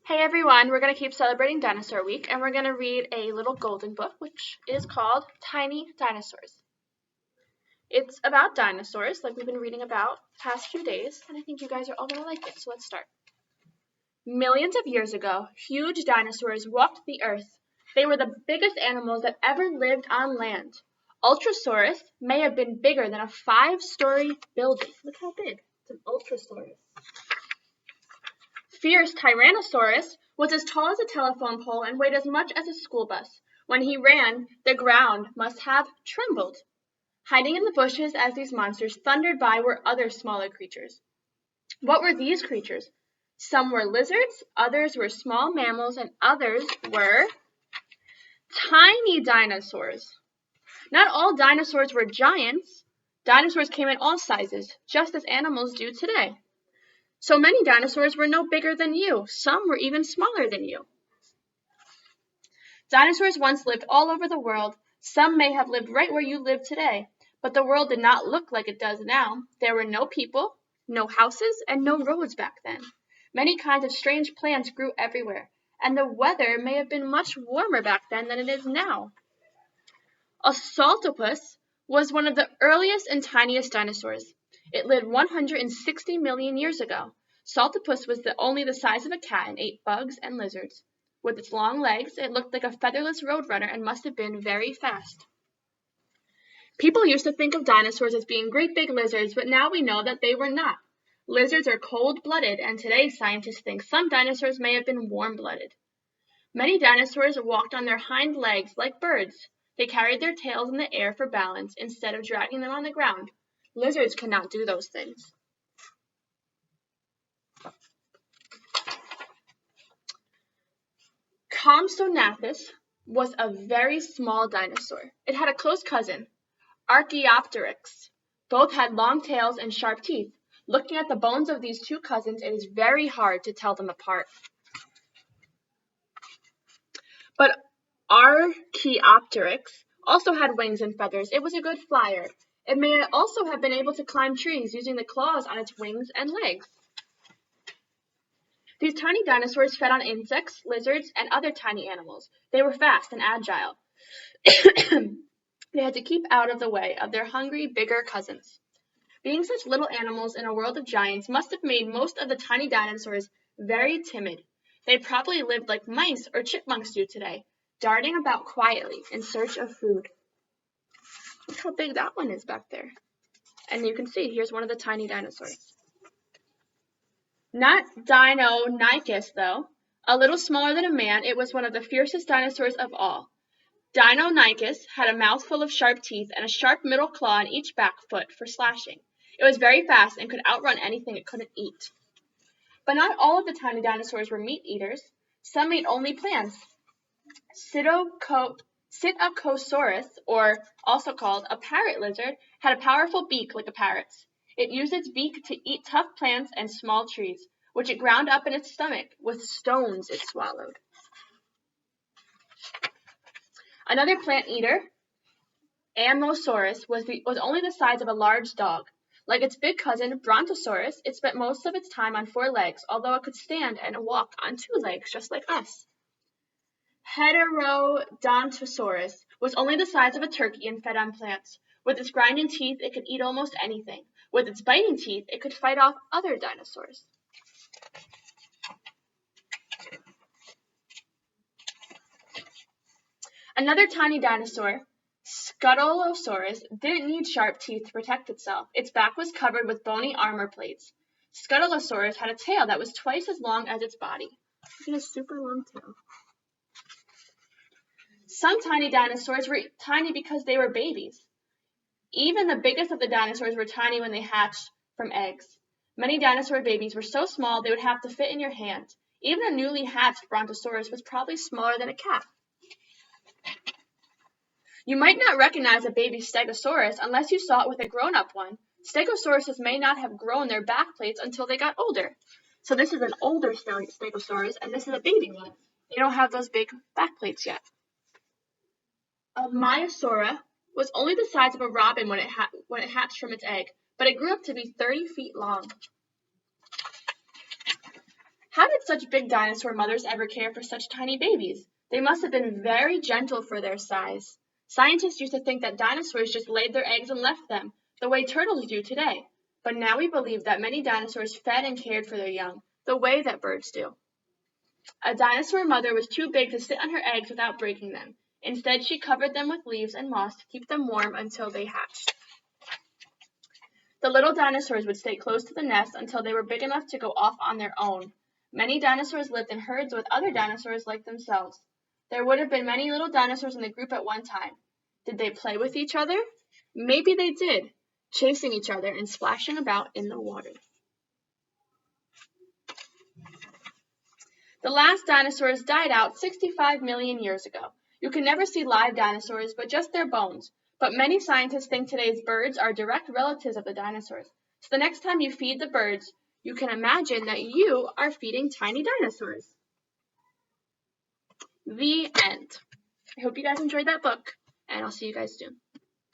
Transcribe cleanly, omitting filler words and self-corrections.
Hey everyone, we're going to keep celebrating Dinosaur Week and we're going to read a little golden book which is called Tiny Dinosaurs. It's about dinosaurs like we've been reading about the past few days and I think you guys are all going to like it, so let's start. Millions of years ago, huge dinosaurs walked the earth. They were the biggest animals that ever lived on land. Ultrasaurus may have been bigger than a 5-story building. Look how big. It's an Ultrasaurus. Fierce Tyrannosaurus was as tall as a telephone pole and weighed as much as a school bus. When he ran, the ground must have trembled. Hiding in the bushes as these monsters thundered by were other smaller creatures. What were these creatures? Some were lizards, others were small mammals, and others were tiny dinosaurs. Not all dinosaurs were giants. Dinosaurs came in all sizes, just as animals do today. So many dinosaurs were no bigger than you. Some were even smaller than you. Dinosaurs once lived all over the world. Some may have lived right where you live today. But the world did not look like it does now. There were no people, no houses, and no roads back then. Many kinds of strange plants grew everywhere. And the weather may have been much warmer back then than it is now. A saltopus was one of the earliest and tiniest dinosaurs. It lived 160 million years ago. Saltopus was only the size of a cat and ate bugs and lizards. With its long legs, it looked like a featherless roadrunner and must have been very fast. People used to think of dinosaurs as being great big lizards, but now we know that they were not. Lizards are cold-blooded, and today scientists think some dinosaurs may have been warm-blooded. Many dinosaurs walked on their hind legs like birds. They carried their tails in the air for balance instead of dragging them on the ground. Lizards cannot do those things. Compsognathus was a very small dinosaur. It had a close cousin, Archaeopteryx. Both had long tails and sharp teeth. Looking at the bones of these two cousins, it is very hard to tell them apart. But Archaeopteryx also had wings and feathers. It was a good flyer. It may also have been able to climb trees using the claws on its wings and legs. These tiny dinosaurs fed on insects, lizards, and other tiny animals. They were fast and agile. They had to keep out of the way of their hungry, bigger cousins. Being such little animals in a world of giants must have made most of the tiny dinosaurs very timid. They probably lived like mice or chipmunks do today, darting about quietly in search of food. Look how big that one is back there. And you can see, here's one of the tiny dinosaurs. Not Deinonychus, though. A little smaller than a man, it was one of the fiercest dinosaurs of all. Deinonychus had a mouthful of sharp teeth and a sharp middle claw on each back foot for slashing. It was very fast and could outrun anything it couldn't eat. But not all of the tiny dinosaurs were meat eaters. Some ate only plants. Psittacosaurus, or also called a parrot lizard, had a powerful beak like a parrot's. It used its beak to eat tough plants and small trees, which it ground up in its stomach with stones it swallowed. Another plant eater, Ammosaurus, was only the size of a large dog. Like its big cousin, Brontosaurus, it spent most of its time on 4 legs, although it could stand and walk on 2 legs, just like us. Heterodontosaurus was only the size of a turkey and fed on plants. With its grinding teeth, it could eat almost anything. With its biting teeth, it could fight off other dinosaurs. Another tiny dinosaur, Scutellosaurus, didn't need sharp teeth to protect itself. Its back was covered with bony armor plates. Scutellosaurus had a tail that was twice as long as its body. Look at a super long tail. Some tiny dinosaurs were tiny because they were babies. Even the biggest of the dinosaurs were tiny when they hatched from eggs. Many dinosaur babies were so small they would have to fit in your hand. Even a newly hatched Brontosaurus was probably smaller than a cat. You might not recognize a baby Stegosaurus unless you saw it with a grown-up one. Stegosauruses may not have grown their back plates until they got older. So this is an older Stegosaurus, and this is a baby one. They don't have those big back plates yet. A Maiasaura was only the size of a robin when it hatched from its egg, but it grew up to be 30 feet long. How did such big dinosaur mothers ever care for such tiny babies? They must have been very gentle for their size. Scientists used to think that dinosaurs just laid their eggs and left them, the way turtles do today. But now we believe that many dinosaurs fed and cared for their young, the way that birds do. A dinosaur mother was too big to sit on her eggs without breaking them. Instead, she covered them with leaves and moss to keep them warm until they hatched. The little dinosaurs would stay close to the nest until they were big enough to go off on their own. Many dinosaurs lived in herds with other dinosaurs like themselves. There would have been many little dinosaurs in the group at one time. Did they play with each other? Maybe they did, chasing each other and splashing about in the water. The last dinosaurs died out 65 million years ago. You can never see live dinosaurs, but just their bones. But many scientists think today's birds are direct relatives of the dinosaurs. So the next time you feed the birds, you can imagine that you are feeding tiny dinosaurs. The end. I hope you guys enjoyed that book, and I'll see you guys soon.